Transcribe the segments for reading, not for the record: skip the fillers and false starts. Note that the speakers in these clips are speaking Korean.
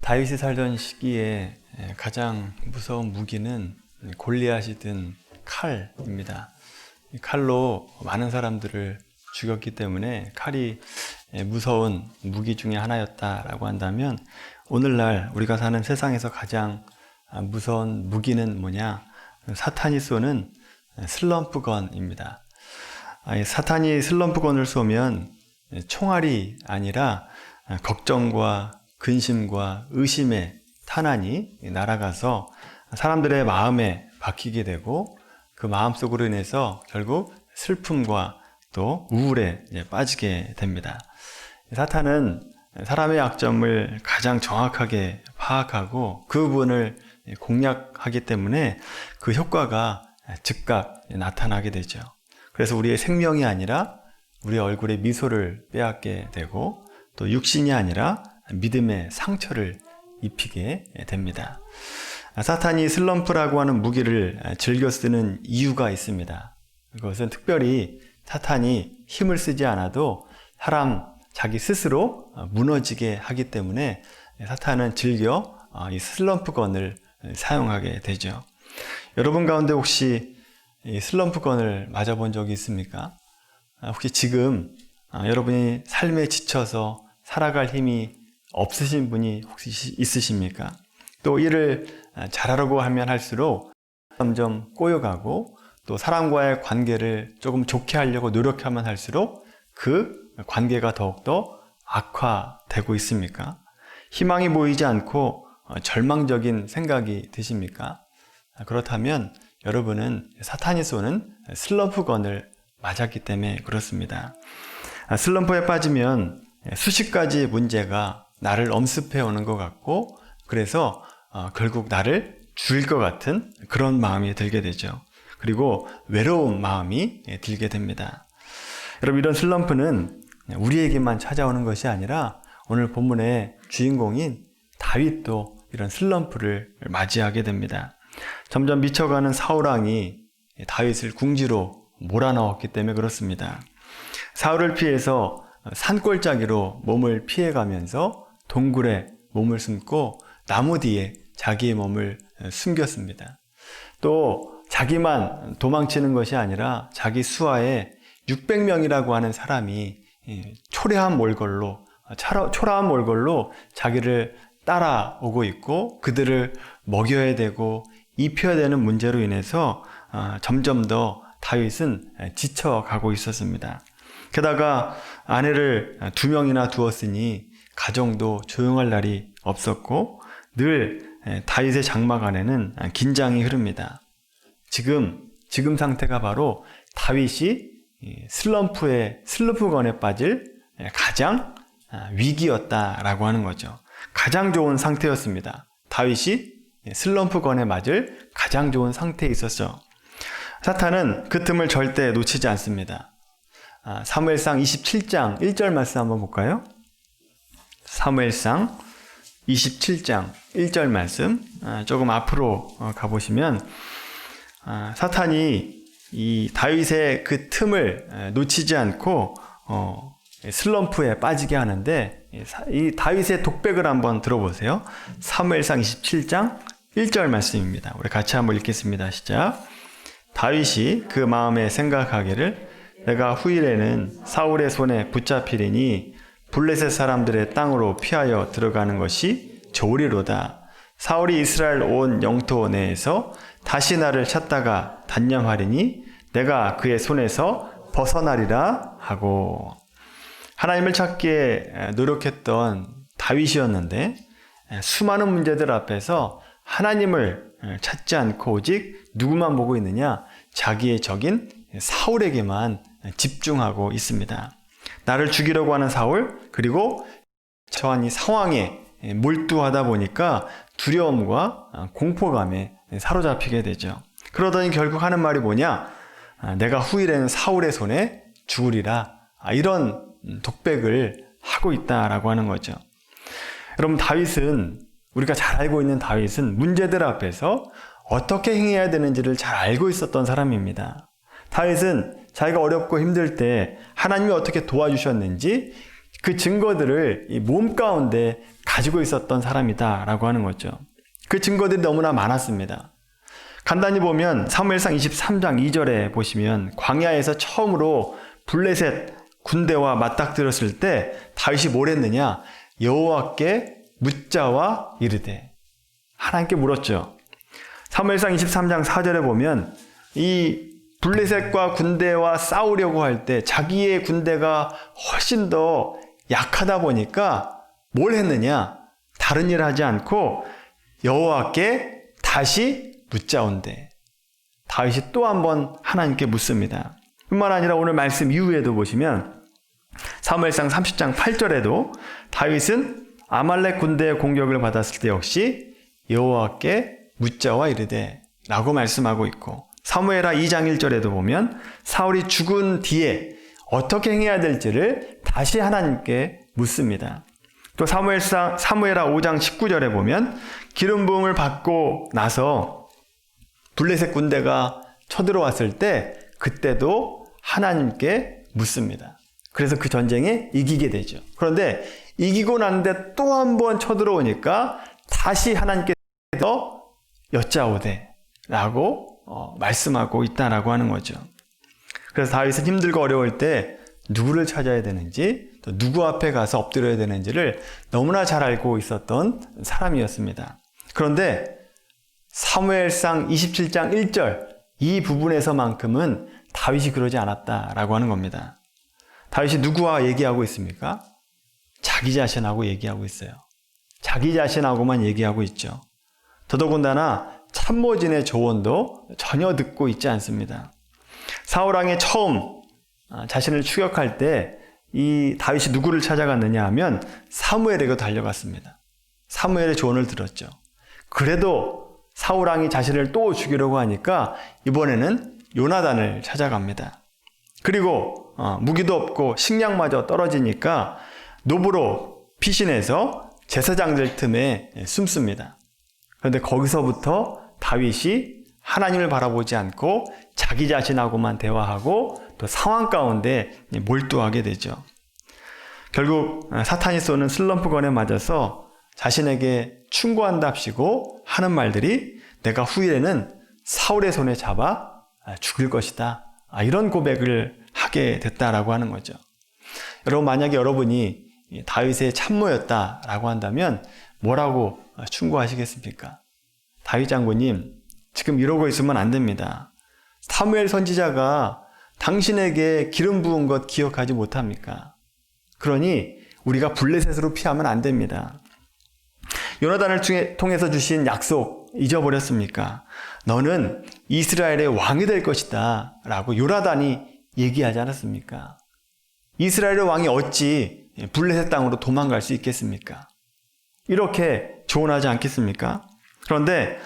다윗이 살던 시기에 가장 무서운 무기는 골리앗이 든 칼입니다. 칼로 많은 사람들을 죽였기 때문에 칼이 무서운 무기 중에 하나였다라고 한다면, 오늘날 우리가 사는 세상에서 가장 무서운 무기는 뭐냐? 사탄이 쏘는 슬럼프건입니다. 사탄이 슬럼프건을 쏘면 총알이 아니라 걱정과 근심과 의심의 탄환이 날아가서 사람들의 마음에 박히게 되고, 그 마음속으로 인해서 결국 슬픔과 또 우울에 빠지게 됩니다. 사탄은 사람의 약점을 가장 정확하게 파악하고 그 부분을 공략하기 때문에 그 효과가 즉각 나타나게 되죠. 그래서 우리의 생명이 아니라 우리의 얼굴에 미소를 빼앗게 되고, 또 육신이 아니라 믿음의 상처를 입히게 됩니다. 사탄이 슬럼프라고 하는 무기를 즐겨 쓰는 이유가 있습니다. 그것은 특별히 사탄이 힘을 쓰지 않아도 자기 스스로 무너지게 하기 때문에 사탄은 즐겨 이 슬럼프건을 사용하게 되죠. 여러분 가운데 혹시 이 슬럼프건을 맞아본 적이 있습니까? 혹시 지금 여러분이 삶에 지쳐서 살아갈 힘이 없으신 분이 혹시 있으십니까? 또 일을 잘하려고 하면 할수록 점점 꼬여가고, 또 사람과의 관계를 조금 좋게 하려고 노력하면 할수록 그 관계가 더욱더 악화되고 있습니까? 희망이 보이지 않고 절망적인 생각이 드십니까? 그렇다면 여러분은 사탄이 쏘는 슬럼프건을 맞았기 때문에 그렇습니다. 슬럼프에 빠지면 수십 가지 문제가 나를 엄습해 오는 것 같고, 그래서 결국 나를 죽일 것 같은 그런 마음이 들게 되죠. 그리고 외로운 마음이 들게 됩니다. 여러분, 이런 슬럼프는 우리에게만 찾아오는 것이 아니라 오늘 본문의 주인공인 다윗도 이런 슬럼프를 맞이하게 됩니다. 점점 미쳐가는 사울왕이 다윗을 궁지로 몰아넣었기 때문에 그렇습니다. 사울을 피해서 산골짜기로 몸을 피해가면서 동굴에 몸을 숨고 나무 뒤에 자기의 몸을 숨겼습니다. 또 자기만 도망치는 것이 아니라 자기 수하에 600명이라고 하는 사람이 초라한 몰골로 자기를 따라오고 있고, 그들을 먹여야 되고 입혀야 되는 문제로 인해서 점점 더 다윗은 지쳐가고 있었습니다. 게다가 아내를 2명이나 두었으니 가정도 조용할 날이 없었고, 늘 다윗의 장막 안에는 긴장이 흐릅니다. 지금 상태가 바로 다윗이 슬럼프건에 빠질 가장 위기였다라고 하는 거죠. 가장 좋은 상태였습니다. 다윗이 슬럼프건에 맞을 가장 좋은 상태에 있었죠. 사탄은 그 틈을 절대 놓치지 않습니다. 사무엘상 27장 1절 말씀 한번 볼까요? 사무엘상 27장 1절 말씀, 조금 앞으로 가보시면 사탄이 이 다윗의 그 틈을 놓치지 않고 슬럼프에 빠지게 하는데, 이 다윗의 독백을 한번 들어보세요. 사무엘상 27장 1절 말씀입니다. 우리 같이 한번 읽겠습니다. 시작. 다윗이 그 마음에 생각하기를 내가 후일에는 사울의 손에 붙잡히리니 블레셋 사람들의 땅으로 피하여 들어가는 것이 좋으리로다. 사울이 이스라엘 온 영토 내에서 다시 나를 찾다가 단념하리니 내가 그의 손에서 벗어나리라 하고. 하나님을 찾기에 노력했던 다윗이었는데, 수많은 문제들 앞에서 하나님을 찾지 않고 오직 누구만 보고 있느냐? 자기의 적인 사울에게만 집중하고 있습니다. 나를 죽이려고 하는 사울, 그리고 저한 이 상황에 몰두하다 보니까 두려움과 공포감에 사로잡히게 되죠. 그러더니 결국 하는 말이 뭐냐? 내가 후일에는 사울의 손에 죽으리라. 이런 독백을 하고 있다라고 하는 거죠. 여러분, 우리가 잘 알고 있는 다윗은 문제들 앞에서 어떻게 행해야 되는지를 잘 알고 있었던 사람입니다. 다윗은 자기가 어렵고 힘들 때 하나님이 어떻게 도와주셨는지 그 증거들을 이 몸 가운데 가지고 있었던 사람이다라고 하는 거죠. 그 증거들이 너무나 많았습니다. 간단히 보면 사무엘상 23장 2절에 보시면 광야에서 처음으로 블레셋 군대와 맞닥뜨렸을 때 다윗이 뭘 했느냐? 여호와께 묻자와 이르되, 하나님께 물었죠. 사무엘상 23장 4절에 보면 이 블레셋과 군대와 싸우려고 할 때 자기의 군대가 훨씬 더 약하다 보니까 뭘 했느냐? 다른 일을 하지 않고 여호와께 다시 묻자온대. 다윗이 또 한 번 하나님께 묻습니다. 뿐만 아니라 오늘 말씀 이후에도 보시면 사무엘상 30장 8절에도 다윗은 아말렉 군대의 공격을 받았을 때 역시 여호와께 묻자와 이르되 라고 말씀하고 있고, 사무엘하 2장 1절에도 보면 사울이 죽은 뒤에 어떻게 행해야 될지를 다시 하나님께 묻습니다. 또 사무엘하 5장 19절에 보면 기름 부음을 받고 나서 블레셋 군대가 쳐들어왔을 때 그때도 하나님께 묻습니다. 그래서 그 전쟁에 이기게 되죠. 그런데 이기고 났는데 또 한 번 쳐들어오니까 다시 하나님께 여짜오되 라고 말씀하고 있다라고 하는 거죠. 그래서 다윗은 힘들고 어려울 때 누구를 찾아야 되는지, 또 누구 앞에 가서 엎드려야 되는지를 너무나 잘 알고 있었던 사람이었습니다. 그런데 사무엘상 27장 1절 이 부분에서만큼은 다윗이 그러지 않았다라고 하는 겁니다. 다윗이 누구와 얘기하고 있습니까? 자기 자신하고 얘기하고 있어요. 자기 자신하고만 얘기하고 있죠. 더더군다나 참모진의 조언도 전혀 듣고 있지 않습니다. 사울왕이 처음 자신을 추격할 때 이 다윗이 누구를 찾아갔느냐 하면 사무엘에게 달려갔습니다. 사무엘의 조언을 들었죠. 그래도 사울왕이 자신을 또 죽이려고 하니까 이번에는 요나단을 찾아갑니다. 그리고 무기도 없고 식량마저 떨어지니까 노브로 피신해서 제사장들 틈에 숨습니다. 그런데 거기서부터 다윗이 하나님을 바라보지 않고 자기 자신하고만 대화하고 또 상황 가운데 몰두하게 되죠. 결국 사탄이 쏘는 슬럼프건에 맞아서 자신에게 충고한답시고 하는 말들이 내가 후일에는 사울의 손에 잡아 죽일 것이다. 이런 고백을 하게 됐다라고 하는 거죠. 여러분, 만약에 여러분이 다윗의 참모였다라고 한다면 뭐라고 충고하시겠습니까? 다윗 장군님, 지금 이러고 있으면 안 됩니다. 사무엘 선지자가 당신에게 기름 부은 것 기억하지 못합니까? 그러니 우리가 블레셋으로 피하면 안 됩니다. 요나단을 통해서 주신 약속 잊어버렸습니까? 너는 이스라엘의 왕이 될 것이다 라고 요나단이 얘기하지 않았습니까? 이스라엘의 왕이 어찌 블레셋 땅으로 도망갈 수 있겠습니까? 이렇게 조언하지 않겠습니까? 그런데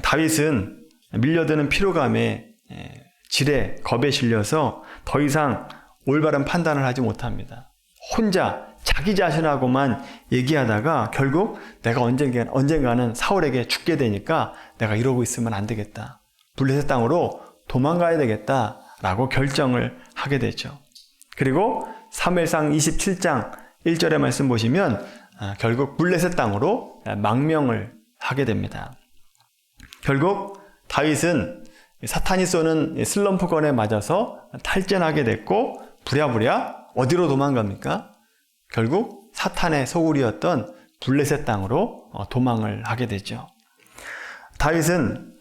다윗은 밀려드는 피로감에 질에 겁에 실려서 더 이상 올바른 판단을 하지 못합니다. 혼자 자기 자신하고만 얘기하다가 결국 내가 언젠가는 사울에게 죽게 되니까 내가 이러고 있으면 안 되겠다. 블레셋 땅으로 도망가야 되겠다 라고 결정을 하게 되죠. 그리고 사무엘상 27장 1절의 말씀 보시면 결국 블레셋 땅으로 망명을 하게 됩니다. 결국 다윗은 사탄이 쏘는 슬럼프건에 맞아서 탈전하게 됐고 부랴부랴 어디로 도망갑니까? 결국 사탄의 소굴이었던 블레셋 땅으로 도망을 하게 되죠. 다윗은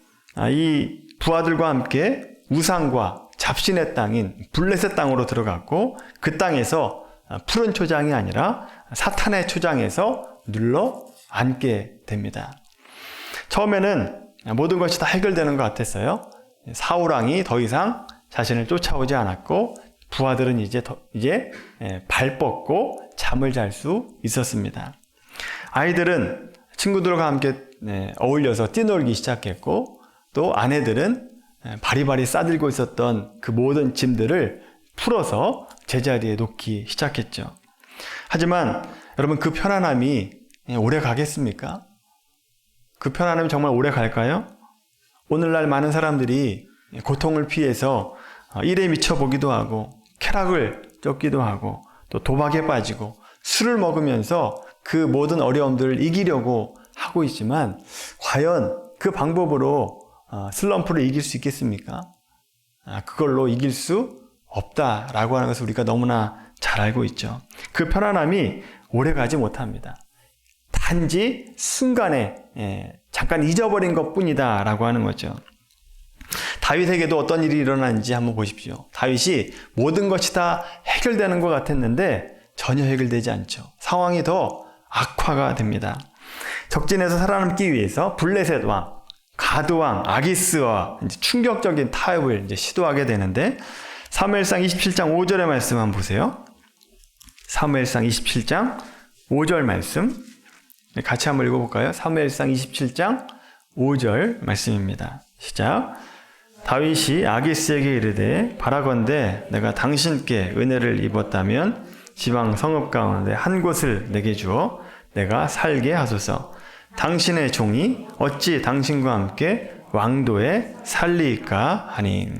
이 부하들과 함께 우상과 잡신의 땅인 블레셋 땅으로 들어갔고 그 땅에서 푸른 초장이 아니라 사탄의 초장에서 눌러 앉게 됩니다. 처음에는 모든 것이 다 해결되는 것 같았어요. 사울왕이 더 이상 자신을 쫓아오지 않았고 부하들은 이제 발 뻗고 잠을 잘 수 있었습니다. 아이들은 친구들과 함께 어울려서 뛰놀기 시작했고 또 아내들은 바리바리 싸들고 있었던 그 모든 짐들을 풀어서 제자리에 놓기 시작했죠. 하지만 여러분, 그 편안함이 오래 가겠습니까? 그 편안함이 정말 오래 갈까요? 오늘날 많은 사람들이 고통을 피해서 일에 미쳐보기도 하고 쾌락을 쫓기도 하고 또 도박에 빠지고 술을 먹으면서 그 모든 어려움들을 이기려고 하고 있지만 과연 그 방법으로 슬럼프를 이길 수 있겠습니까? 그걸로 이길 수 없다라고 하는 것을 우리가 너무나 잘 알고 있죠. 그 편안함이 오래가지 못합니다. 단지 순간에 잠깐 잊어버린 것뿐이다 라고 하는 거죠. 다윗에게도 어떤 일이 일어났는지 한번 보십시오. 다윗이 모든 것이 다 해결되는 것 같았는데 전혀 해결되지 않죠. 상황이 더 악화가 됩니다. 적진에서 살아남기 위해서 블레셋 왕, 가드 왕, 아기스와 충격적인 타협을 시도하게 되는데 사무엘상 27장 5절의 말씀 한번 보세요. 사무엘상 27장 5절 말씀 같이 한번 읽어볼까요? 사무엘상 27장 5절 말씀입니다. 시작. 다윗이 아기스에게 이르되 바라건대 내가 당신께 은혜를 입었다면 지방 성읍 가운데 한 곳을 내게 주어 내가 살게 하소서. 당신의 종이 어찌 당신과 함께 왕도에 살리까 하니.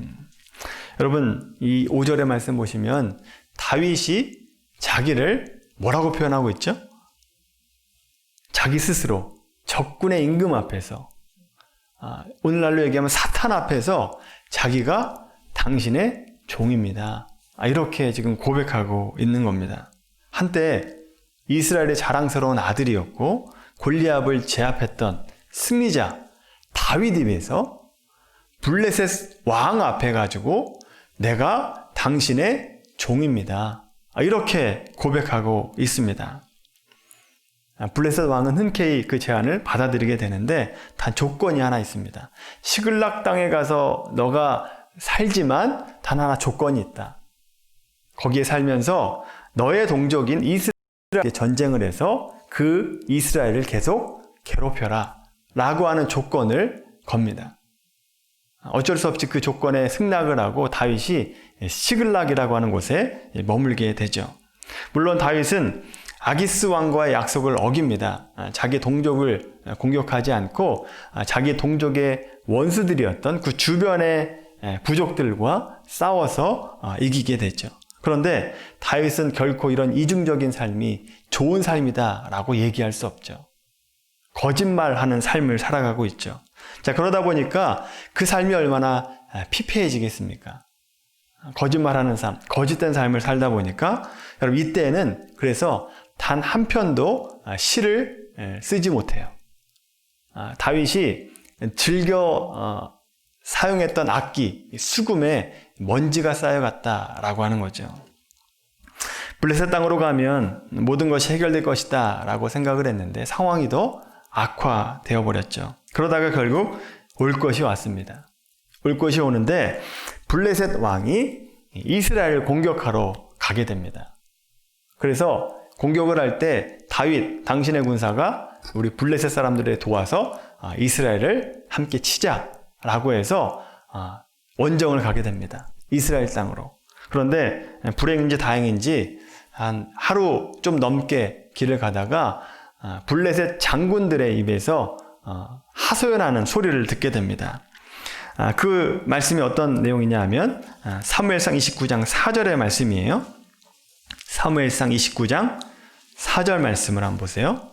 여러분 이 5절의 말씀 보시면 다윗이 자기를 뭐라고 표현하고 있죠? 자기 스스로 적군의 임금 앞에서 오늘날로 얘기하면 사탄 앞에서 자기가 당신의 종입니다. 이렇게 지금 고백하고 있는 겁니다. 한때 이스라엘의 자랑스러운 아들이었고 골리앗을 제압했던 승리자 다윗에 비해서 블레셋 왕 앞에 가지고 내가 당신의 종입니다. 이렇게 고백하고 있습니다. 블레셋 왕은 흔쾌히 그 제안을 받아들이게 되는데 단 조건이 하나 있습니다. 시글락 땅에 가서 너가 살지만 단 하나 조건이 있다. 거기에 살면서 너의 동족인 이스라엘에 전쟁을 해서 그 이스라엘을 계속 괴롭혀라 라고 하는 조건을 겁니다. 어쩔 수 없이 그 조건에 승낙을 하고 다윗이 시글락이라고 하는 곳에 머물게 되죠. 물론 다윗은 아기스 왕과의 약속을 어깁니다. 자기 동족을 공격하지 않고 자기 동족의 원수들이었던 그 주변의 부족들과 싸워서 이기게 됐죠. 그런데 다윗은 결코 이런 이중적인 삶이 좋은 삶이다 라고 얘기할 수 없죠. 거짓말하는 삶을 살아가고 있죠. 자, 그러다 보니까 그 삶이 얼마나 피폐해지겠습니까? 거짓말하는 삶, 거짓된 삶을 살다 보니까 여러분 이때는 그래서 단 한 편도 시를 쓰지 못해요. 다윗이 즐겨 사용했던 악기, 수금에 먼지가 쌓여갔다라고 하는 거죠. 블레셋 땅으로 가면 모든 것이 해결될 것이다 라고 생각을 했는데 상황이 더 악화되어 버렸죠. 그러다가 결국 올 것이 왔습니다. 올 것이 오는데 블레셋 왕이 이스라엘을 공격하러 가게 됩니다. 그래서 공격을 할 때 다윗 당신의 군사가 우리 블레셋 사람들을 도와서 이스라엘을 함께 치자라고 해서 원정을 가게 됩니다. 이스라엘 땅으로. 그런데 불행인지 다행인지 한 하루 좀 넘게 길을 가다가 블레셋 장군들의 입에서 하소연하는 소리를 듣게 됩니다. 그 말씀이 어떤 내용이냐 하면 사무엘상 29장 4절의 말씀이에요. 사무엘상 29장 4절 말씀을 한번 보세요.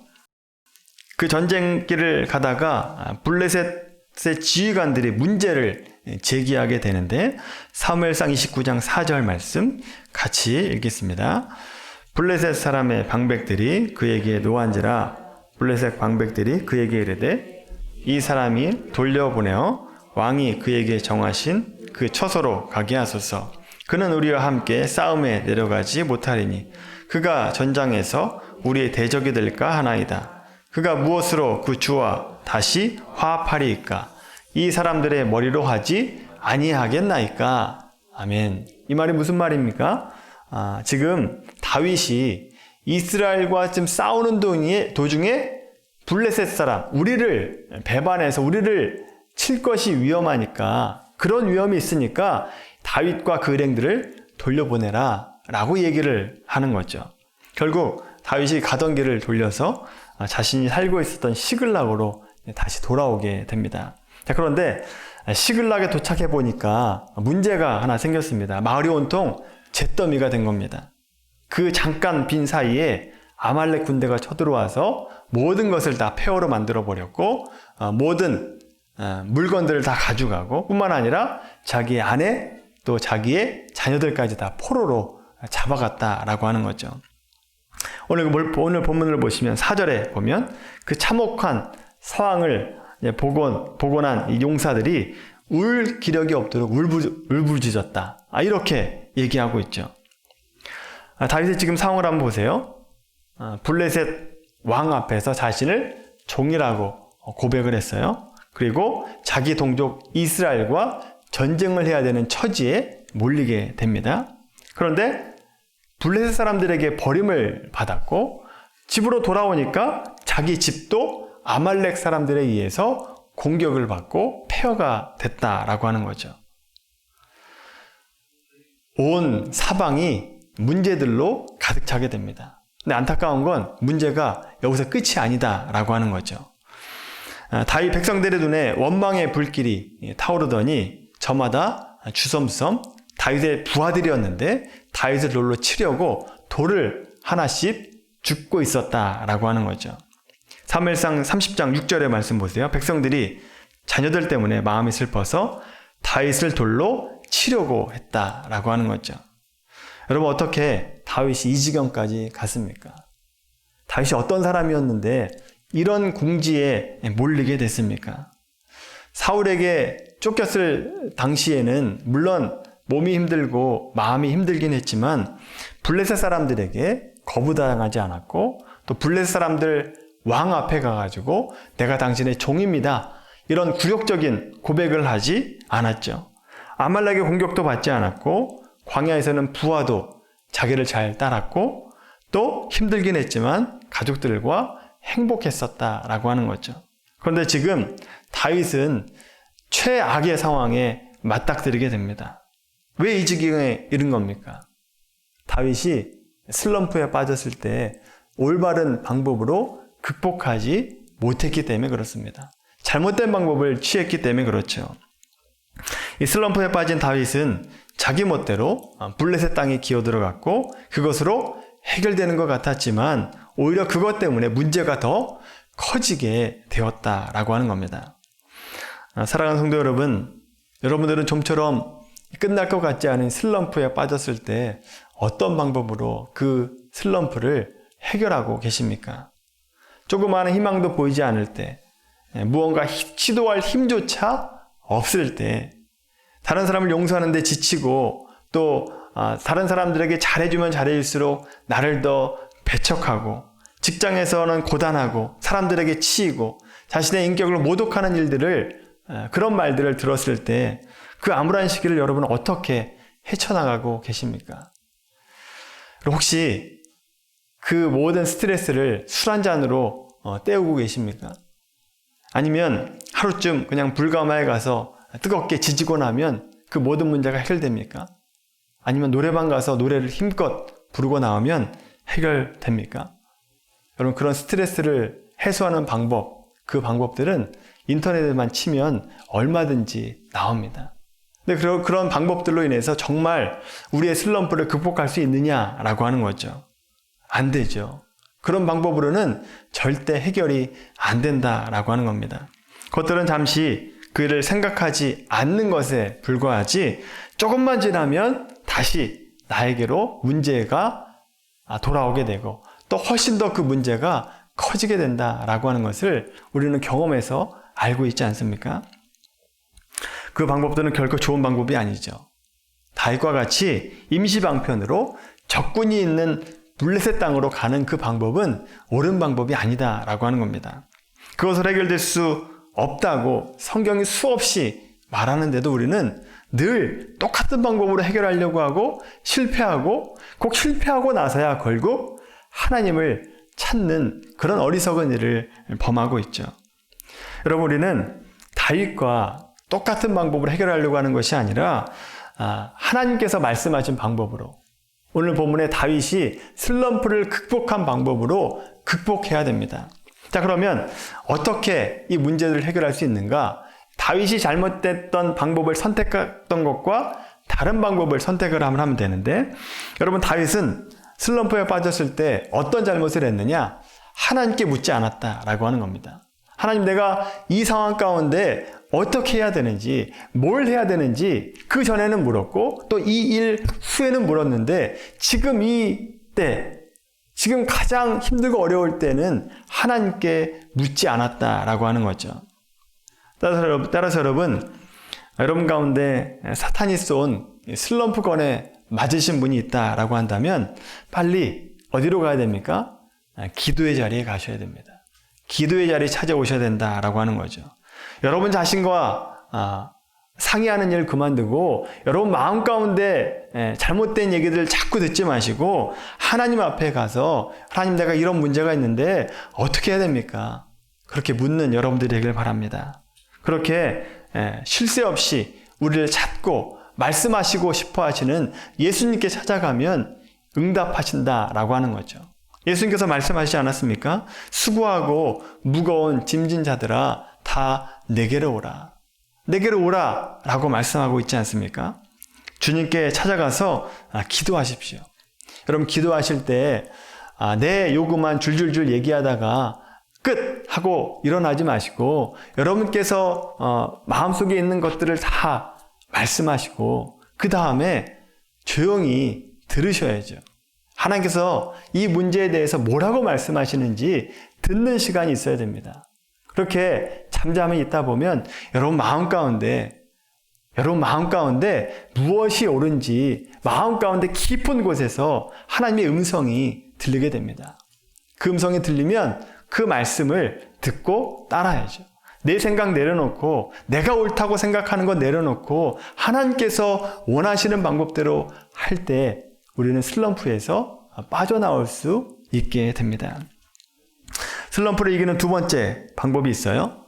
그 전쟁길을 가다가 블레셋의 지휘관들이 문제를 제기하게 되는데 사무엘상 29장 4절 말씀 같이 읽겠습니다. 블레셋 사람의 방백들이 그에게 노한지라 블레셋 방백들이 그에게 이르되 이 사람이 돌려보내어 왕이 그에게 정하신 그 처소로 가게 하소서. 그는 우리와 함께 싸움에 내려가지 못하리니 그가 전장에서 우리의 대적이 될까 하나이다. 그가 무엇으로 그 주와 다시 화합하리이까? 이 사람들의 머리로 하지 아니하겠나이까? 아멘. 이 말이 무슨 말입니까? 지금 다윗이 이스라엘과 지금 싸우는 도중에 블레셋 사람, 우리를 배반해서 우리를 칠 것이 위험하니까 그런 위험이 있으니까 다윗과 그 일행들을 돌려보내라 라고 얘기를 하는 거죠. 결국 다윗이 가던 길을 돌려서 자신이 살고 있었던 시글락으로 다시 돌아오게 됩니다. 자, 그런데 시글락에 도착해 보니까 문제가 하나 생겼습니다. 마을이 온통 잿더미가 된 겁니다. 그 잠깐 빈 사이에 아말렉 군대가 쳐들어와서 모든 것을 다 폐허로 만들어 버렸고 모든 물건들을 다 가져가고 뿐만 아니라 자기의 아내 또 자기의 자녀들까지 다 포로로 잡아갔다라고 하는 거죠. 오늘 본문을 보시면 4절에 보면 그 참혹한 상황을 복원한 이 용사들이 울 기력이 없도록 울부짖었다. 이렇게 얘기하고 있죠. 다윗의 지금 상황을 한번 보세요. 블레셋 왕 앞에서 자신을 종이라고 고백을 했어요. 그리고 자기 동족 이스라엘과 전쟁을 해야 되는 처지에 몰리게 됩니다. 그런데 블레셋 사람들에게 버림을 받았고 집으로 돌아오니까 자기 집도 아말렉 사람들에 의해서 공격을 받고 폐허가 됐다라고 하는 거죠. 온 사방이 문제들로 가득 차게 됩니다. 근데 안타까운 건 문제가 여기서 끝이 아니다라고 하는 거죠. 다윗 백성들의 눈에 원망의 불길이 타오르더니 저마다 주섬섬 다윗의 부하들이었는데 다윗을 돌로 치려고 돌을 하나씩 줍고 있었다라고 하는 거죠. 사무엘상 30장 6절의 말씀 보세요. 백성들이 자녀들 때문에 마음이 슬퍼서 다윗을 돌로 치려고 했다라고 하는 거죠. 여러분, 어떻게 다윗이 이 지경까지 갔습니까? 다윗이 어떤 사람이었는데 이런 궁지에 몰리게 됐습니까? 사울에게 쫓겼을 당시에는 물론 몸이 힘들고 마음이 힘들긴 했지만 블레셋 사람들에게 거부당하지 않았고 또 블레셋 사람들 왕 앞에 가가지고 내가 당신의 종입니다. 이런 굴욕적인 고백을 하지 않았죠. 아말렉의 공격도 받지 않았고 광야에서는 부하도 자기를 잘 따랐고 또 힘들긴 했지만 가족들과 행복했었다라고 하는 거죠. 그런데 지금 다윗은 최악의 상황에 맞닥뜨리게 됩니다. 왜 이 지경에 이른 겁니까? 다윗이 슬럼프에 빠졌을 때 올바른 방법으로 극복하지 못했기 때문에 그렇습니다. 잘못된 방법을 취했기 때문에 그렇죠. 이 슬럼프에 빠진 다윗은 자기 멋대로 블레셋 땅에 기어들어갔고 그것으로 해결되는 것 같았지만 오히려 그것 때문에 문제가 더 커지게 되었다라고 하는 겁니다. 사랑하는 성도 여러분, 여러분들은 좀처럼 끝날 것 같지 않은 슬럼프에 빠졌을 때 어떤 방법으로 그 슬럼프를 해결하고 계십니까? 조그마한 희망도 보이지 않을 때, 무언가 시도할 힘조차 없을 때, 다른 사람을 용서하는 데 지치고 또 다른 사람들에게 잘해주면 잘해줄수록 나를 더 배척하고 직장에서는 고단하고 사람들에게 치이고 자신의 인격을 모독하는 일들을 그런 말들을 들었을 때 그 암울한 시기를 여러분은 어떻게 헤쳐나가고 계십니까? 혹시 그 모든 스트레스를 술 한 잔으로 때우고 계십니까? 아니면 하루쯤 그냥 불가마에 가서 뜨겁게 지지고 나면 그 모든 문제가 해결됩니까? 아니면 노래방 가서 노래를 힘껏 부르고 나오면 해결됩니까? 여러분, 그런 스트레스를 해소하는 방법, 그 방법들은 인터넷에만 치면 얼마든지 나옵니다. 근데 그런 방법들로 인해서 정말 우리의 슬럼프를 극복할 수 있느냐라고 하는 거죠. 안 되죠. 그런 방법으로는 절대 해결이 안 된다라고 하는 겁니다. 그것들은 잠시 그를 생각하지 않는 것에 불과하지 조금만 지나면 다시 나에게로 문제가 돌아오게 되고 또 훨씬 더 그 문제가 커지게 된다라고 하는 것을 우리는 경험해서 알고 있지 않습니까? 그 방법들은 결코 좋은 방법이 아니죠. 다윗과 같이 임시방편으로 적군이 있는 블레셋 땅으로 가는 그 방법은 옳은 방법이 아니다라고 하는 겁니다. 그것을 해결될 수 없다고 성경이 수없이 말하는데도 우리는 늘 똑같은 방법으로 해결하려고 하고 실패하고 꼭 실패하고 나서야 결국 하나님을 찾는 그런 어리석은 일을 범하고 있죠. 여러분, 우리는 다윗과 똑같은 방법으로 해결하려고 하는 것이 아니라 하나님께서 말씀하신 방법으로, 오늘 본문의 다윗이 슬럼프를 극복한 방법으로 극복해야 됩니다. 자, 그러면 어떻게 이 문제를 해결할 수 있는가? 다윗이 잘못됐던 방법을 선택했던 것과 다른 방법을 선택을 하면 되는데, 여러분, 다윗은 슬럼프에 빠졌을 때 어떤 잘못을 했느냐? 하나님께 묻지 않았다라고 하는 겁니다. 하나님, 내가 이 상황 가운데 어떻게 해야 되는지, 뭘 해야 되는지 그 전에는 물었고 또 이 일 후에는 물었는데 지금 이 때, 지금 가장 힘들고 어려울 때는 하나님께 묻지 않았다라고 하는 거죠. 따라서 여러분 가운데 사탄이 쏜 슬럼프건에 맞으신 분이 있다라고 한다면 빨리 어디로 가야 됩니까? 기도의 자리에 가셔야 됩니다. 기도의 자리에 찾아오셔야 된다라고 하는 거죠. 여러분 자신과 상의하는 일 그만두고 여러분 마음 가운데 잘못된 얘기들 자꾸 듣지 마시고 하나님 앞에 가서 하나님, 내가 이런 문제가 있는데 어떻게 해야 됩니까? 그렇게 묻는 여러분들이 되길 바랍니다. 그렇게 쉴 새 없이 우리를 찾고 말씀하시고 싶어 하시는 예수님께 찾아가면 응답하신다라고 하는 거죠. 예수님께서 말씀하시지 않았습니까? 수고하고 무거운 짐진 자들아 다 내게로 오라. 내게로 오라 라고 말씀하고 있지 않습니까? 주님께 찾아가서 기도하십시오. 여러분, 기도하실 때 내 요구만 줄줄줄 얘기하다가 끝! 하고 일어나지 마시고 여러분께서 마음속에 있는 것들을 다 말씀하시고 그 다음에 조용히 들으셔야죠. 하나님께서 이 문제에 대해서 뭐라고 말씀하시는지 듣는 시간이 있어야 됩니다. 그렇게 잠잠히 있다 보면 여러분 마음 가운데 무엇이 옳은지 마음 가운데 깊은 곳에서 하나님의 음성이 들리게 됩니다. 그 음성이 들리면 그 말씀을 듣고 따라야죠. 내 생각 내려놓고 내가 옳다고 생각하는 거 내려놓고 하나님께서 원하시는 방법대로 할 때 우리는 슬럼프에서 빠져나올 수 있게 됩니다. 슬럼프를 이기는 두 번째 방법이 있어요.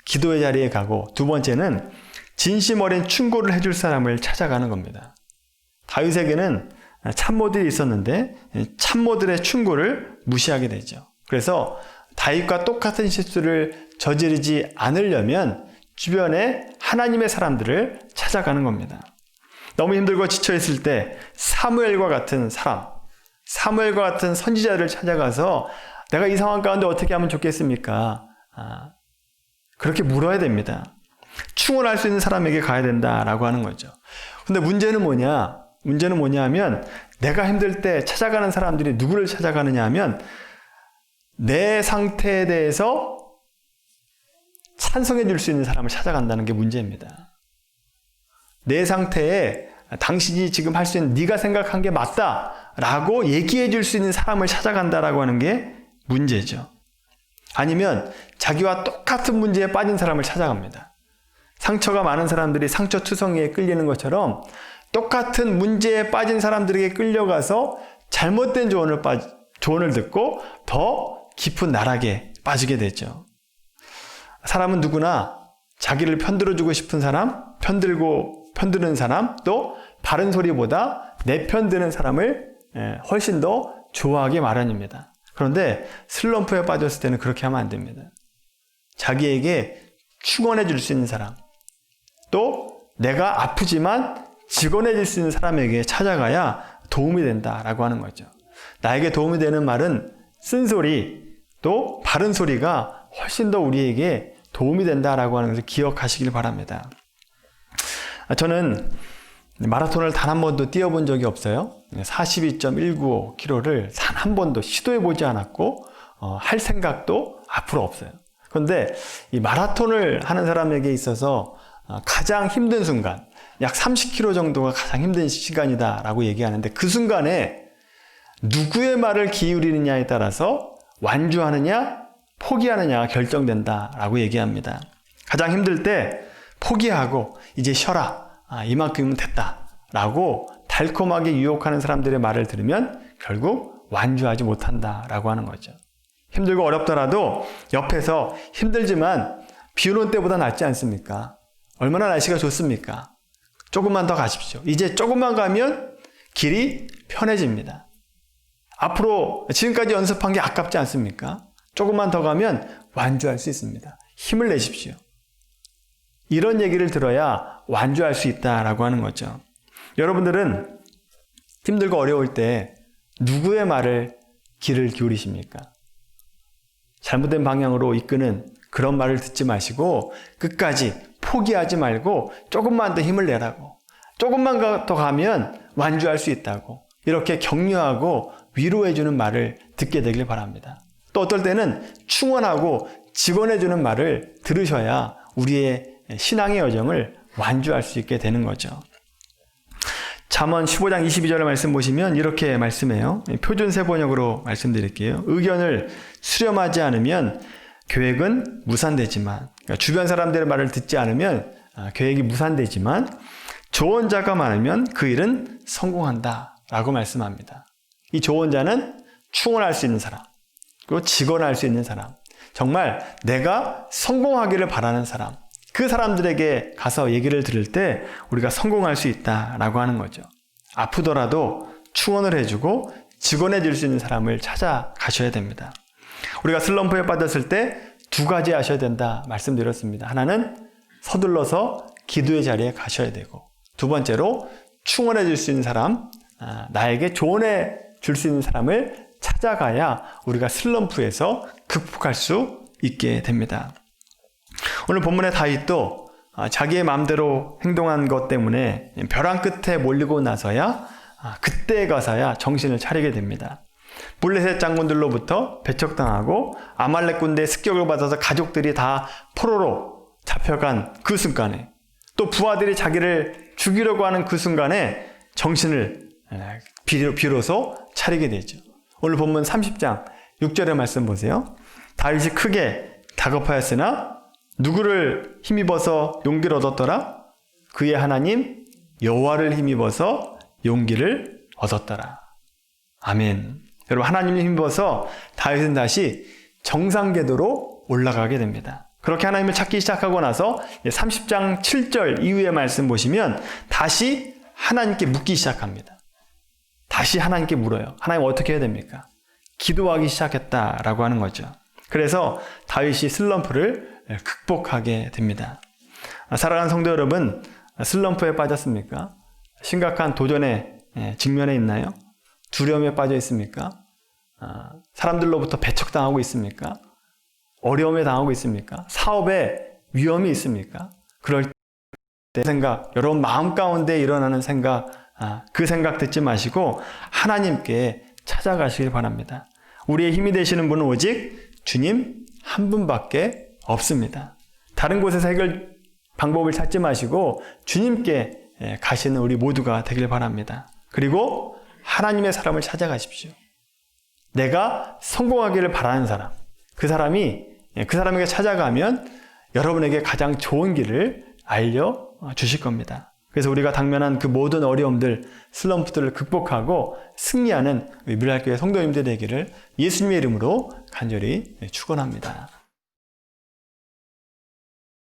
기도의 자리에 가고, 두 번째는 진심 어린 충고를 해줄 사람을 찾아가는 겁니다. 다윗에게는 참모들이 있었는데 참모들의 충고를 무시하게 되죠. 그래서 다윗과 똑같은 실수를 저지르지 않으려면 주변에 하나님의 사람들을 찾아가는 겁니다. 너무 힘들고 지쳐있을 때 사무엘과 같은 사람, 사무엘과 같은 선지자를 찾아가서 내가 이 상황 가운데 어떻게 하면 좋겠습니까? 그렇게 물어야 됩니다. 충원할 수 있는 사람에게 가야 된다라고 하는 거죠. 근데 문제는 뭐냐 하면 내가 힘들 때 찾아가는 사람들이 누구를 찾아가느냐 하면 내 상태에 대해서 찬성해 줄 수 있는 사람을 찾아간다는 게 문제입니다. 내 상태에 당신이 지금 할 수 있는 네가 생각한 게 맞다라고 얘기해 줄 수 있는 사람을 찾아간다라고 하는 게 문제죠. 아니면 자기와 똑같은 문제에 빠진 사람을 찾아갑니다. 상처가 많은 사람들이 상처투성이에 끌리는 것처럼 똑같은 문제에 빠진 사람들에게 끌려가서 잘못된 조언을 듣고 더 깊은 나락에 빠지게 되죠. 사람은 누구나 자기를 편들어주고 싶은 사람, 편드는 사람, 또 바른 소리보다 내 편드는 사람을 훨씬 더 좋아하기 마련입니다. 그런데 슬럼프에 빠졌을 때는 그렇게 하면 안 됩니다. 자기에게 축원해 줄 수 있는 사람, 또 내가 아프지만 직원해 줄 수 있는 사람에게 찾아가야 도움이 된다라고 하는 거죠. 나에게 도움이 되는 말은 쓴소리, 또 바른 소리가 훨씬 더 우리에게 도움이 된다라고 하는 것을 기억하시길 바랍니다. 저는 마라톤을 단 한 번도 뛰어본 적이 없어요. 42.195km를 단 한 번도 시도해보지 않았고 할 생각도 앞으로 없어요. 그런데 이 마라톤을 하는 사람에게 있어서 가장 힘든 순간, 약 30km 정도가 가장 힘든 시간이다라고 얘기하는데 그 순간에 누구의 말을 기울이느냐에 따라서 완주하느냐 포기하느냐가 결정된다라고 얘기합니다. 가장 힘들 때 포기하고 이제 쉬어라, 이만큼은 됐다라고 달콤하게 유혹하는 사람들의 말을 들으면 결국 완주하지 못한다라고 하는 거죠. 힘들고 어렵더라도 옆에서 힘들지만 비 오는 때보다 낫지 않습니까? 얼마나 날씨가 좋습니까? 조금만 더 가십시오. 이제 조금만 가면 길이 편해집니다. 앞으로 지금까지 연습한 게 아깝지 않습니까? 조금만 더 가면 완주할 수 있습니다. 힘을 내십시오. 이런 얘기를 들어야 완주할 수 있다라고 하는 거죠. 여러분들은 힘들고 어려울 때 누구의 말을 귀를 기울이십니까? 잘못된 방향으로 이끄는 그런 말을 듣지 마시고 끝까지 포기하지 말고 조금만 더 힘을 내라고, 조금만 더 가면 완주할 수 있다고, 이렇게 격려하고 위로해주는 말을 듣게 되길 바랍니다. 또 어떨 때는 충원하고 직원해주는 말을 들으셔야 우리의 신앙의 여정을 완주할 수 있게 되는 거죠. 잠언 15장 22절 말씀 보시면 이렇게 말씀해요. 표준세 번역으로 말씀드릴게요. 의견을 수렴하지 않으면 계획은 무산되지만, 그러니까 주변 사람들의 말을 듣지 않으면 계획이 무산되지만 조언자가 많으면 그 일은 성공한다 라고 말씀합니다. 이 조언자는 충원할 수 있는 사람, 그리고 직언할 수 있는 사람, 정말 내가 성공하기를 바라는 사람, 그 사람들에게 가서 얘기를 들을 때 우리가 성공할 수 있다라고 하는 거죠. 아프더라도 충원을 해주고 직원해 줄 수 있는 사람을 찾아가셔야 됩니다. 우리가 슬럼프에 빠졌을 때 두 가지 하셔야 된다 말씀드렸습니다. 하나는 서둘러서 기도의 자리에 가셔야 되고, 두 번째로 충원해 줄 수 있는 사람, 나에게 조언해 줄 수 있는 사람을 찾아가야 우리가 슬럼프에서 극복할 수 있게 됩니다. 오늘 본문의 다윗도 자기의 마음대로 행동한 것 때문에 벼랑 끝에 몰리고 나서야 그때 가서야 정신을 차리게 됩니다. 블레셋 장군들로부터 배척당하고 아말렉 군대의 습격을 받아서 가족들이 다 포로로 잡혀간 그 순간에, 또 부하들이 자기를 죽이려고 하는 그 순간에 정신을 비로소 차리게 되죠. 오늘 본문 30장 6절의 말씀 보세요. 다윗이 크게 다급하였으나 누구를 힘입어서 용기를 얻었더라? 그의 하나님 여호와를 힘입어서 용기를 얻었더라. 아멘. 여러분, 하나님을 힘입어서 다윗은 다시 정상 궤도로 올라가게 됩니다. 그렇게 하나님을 찾기 시작하고 나서 30장 7절 이후의 말씀 보시면 다시 하나님께 묻기 시작합니다. 다시 하나님께 물어요. 하나님 어떻게 해야 됩니까? 기도하기 시작했다라고 하는 거죠. 그래서 다윗이 슬럼프를 극복하게 됩니다. 사랑하는 성도 여러분, 슬럼프에 빠졌습니까? 심각한 도전에 직면해 있나요? 두려움에 빠져 있습니까? 사람들로부터 배척당하고 있습니까? 어려움에 당하고 있습니까? 사업에 위험이 있습니까? 그럴 때 생각, 여러분 마음 가운데 일어나는 생각, 그 생각 듣지 마시고 하나님께 찾아가시길 바랍니다. 우리의 힘이 되시는 분은 오직 주님 한 분밖에 없습니다. 다른 곳에서 해결 방법을 찾지 마시고 주님께 가시는 우리 모두가 되길 바랍니다. 그리고 하나님의 사람을 찾아가십시오. 내가 성공하기를 바라는 사람, 그 사람에게 찾아가면 여러분에게 가장 좋은 길을 알려주실 겁니다. 그래서 우리가 당면한 그 모든 어려움들, 슬럼프들을 극복하고 승리하는 미랄교회 성도님들 되기를 예수님의 이름으로 간절히 축원합니다.